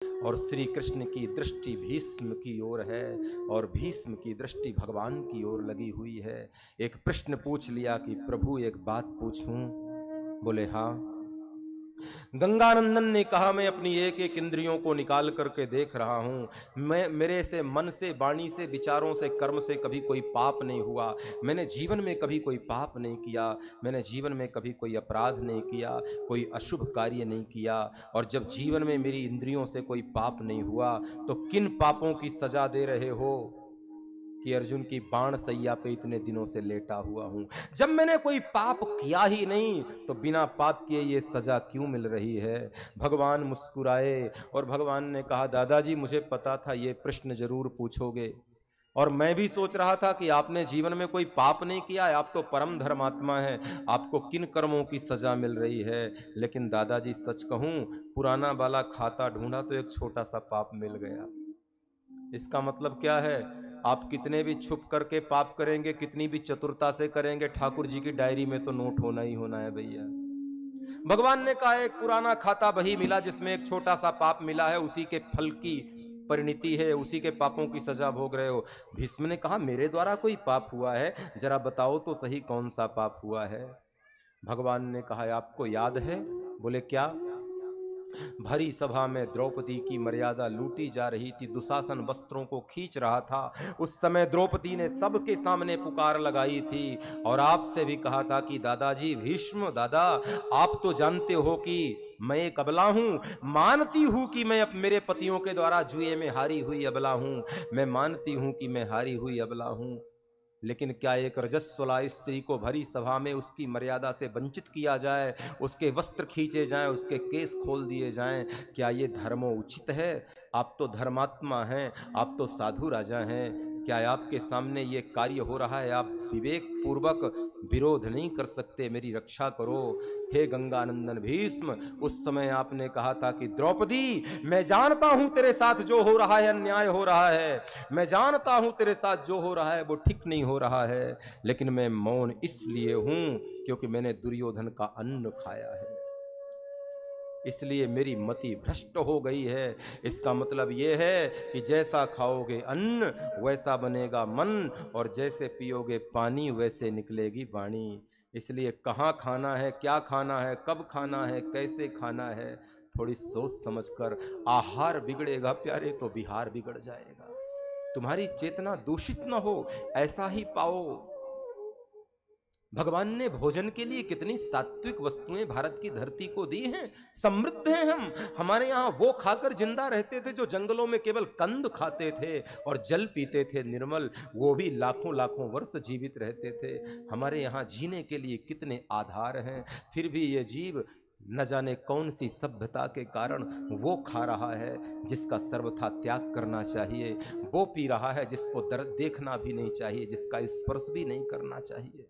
और श्री कृष्ण की दृष्टि भीष्म की ओर है और भीष्म की दृष्टि भगवान की ओर लगी हुई है। एक प्रश्न पूछ लिया कि प्रभु एक बात पूछूं? बोले हाँ। गंगानंदन ने कहा मैं अपनी एक एक इंद्रियों को निकाल करके देख रहा हूं, मैं मेरे से, मन से, वाणी से, विचारों से, कर्म से कभी कोई पाप नहीं हुआ। मैंने जीवन में कभी कोई पाप नहीं किया, मैंने जीवन में कभी कोई अपराध नहीं किया, कोई अशुभ कार्य नहीं किया। और जब जीवन में मेरी इंद्रियों से कोई पाप नहीं हुआ तो किन पापों की सजा दे रहे हो कि अर्जुन की बाण सैया पे इतने दिनों से लेटा हुआ हूं? जब मैंने कोई पाप किया ही नहीं तो बिना पाप किए ये सजा क्यों मिल रही है? भगवान मुस्कुराए और भगवान ने कहा दादाजी मुझे पता था ये प्रश्न जरूर पूछोगे, और मैं भी सोच रहा था कि आपने जीवन में कोई पाप नहीं किया है, आप तो परम धर्मात्मा हैं, आपको किन कर्मों की सजा मिल रही है? लेकिन दादाजी सच कहूं, पुराना वाला खाता ढूंढा तो एक छोटा सा पाप मिल गया। इसका मतलब क्या है? आप कितने भी छुप करके पाप करेंगे, कितनी भी चतुरता से करेंगे, ठाकुर जी की डायरी में तो नोट होना ही होना है भैया। भगवान ने कहा एक पुराना खाता बही मिला जिसमें एक छोटा सा पाप मिला है, उसी के फल की परिणति है, उसी के पापों की सजा भोग रहे हो। भीष्म ने कहा मेरे द्वारा कोई पाप हुआ है? जरा बताओ तो सही कौन सा पाप हुआ है? भगवान ने कहा आपको याद है? बोले क्या? भरी सभा में द्रौपदी की मर्यादा लूटी जा रही थी, दुशासन वस्त्रों को खींच रहा था। उस समय द्रौपदी ने सबके सामने पुकार लगाई थी और आपसे भी कहा था कि दादाजी भीष्म, दादा आप तो जानते हो कि मैं एक अबला हूं, मानती हूं कि मैं मेरे पतियों के द्वारा जुए में हारी हुई अबला हूं, मैं मानती हूं कि मैं हारी हुई अबला हूं, लेकिन क्या एक रजस्वला स्त्री को भरी सभा में उसकी मर्यादा से वंचित किया जाए, उसके वस्त्र खींचे जाएं, उसके केस खोल दिए जाएं? क्या ये धर्मोचित है? आप तो धर्मात्मा हैं, आप तो साधु राजा हैं, क्या आपके सामने ये कार्य हो रहा है? आप विवेक पूर्वक विरोध नहीं कर सकते? मेरी रक्षा करो हे गंगानंदन भीष्म। उस समय आपने कहा था कि द्रौपदी मैं जानता हूं तेरे साथ जो हो रहा है अन्याय हो रहा है, मैं जानता हूं तेरे साथ जो हो रहा है वो ठीक नहीं हो रहा है, लेकिन मैं मौन इसलिए हूं क्योंकि मैंने दुर्योधन का अन्न खाया है, इसलिए मेरी मति भ्रष्ट हो गई है। इसका मतलब यह है कि जैसा खाओगे अन्न वैसा बनेगा मन, और जैसे पियोगे पानी वैसे निकलेगी वाणी। इसलिए कहाँ खाना है, क्या खाना है, कब खाना है, कैसे खाना है, थोड़ी सोच समझकर। आहार बिगड़ेगा प्यारे तो विहार बिगड़ जाएगा। तुम्हारी चेतना दूषित न हो ऐसा ही पाओ। भगवान ने भोजन के लिए कितनी सात्विक वस्तुएं भारत की धरती को दी हैं, समृद्ध हैं हम। हमारे यहाँ वो खाकर जिंदा रहते थे जो जंगलों में केवल कंद खाते थे और जल पीते थे निर्मल, वो भी लाखों लाखों वर्ष जीवित रहते थे। हमारे यहाँ जीने के लिए कितने आधार हैं, फिर भी ये जीव न जाने कौन सी सभ्यता के कारण वो खा रहा है जिसका सर्वथा त्याग करना चाहिए, वो पी रहा है जिसको देखना भी नहीं चाहिए, जिसका स्पर्श भी नहीं करना चाहिए।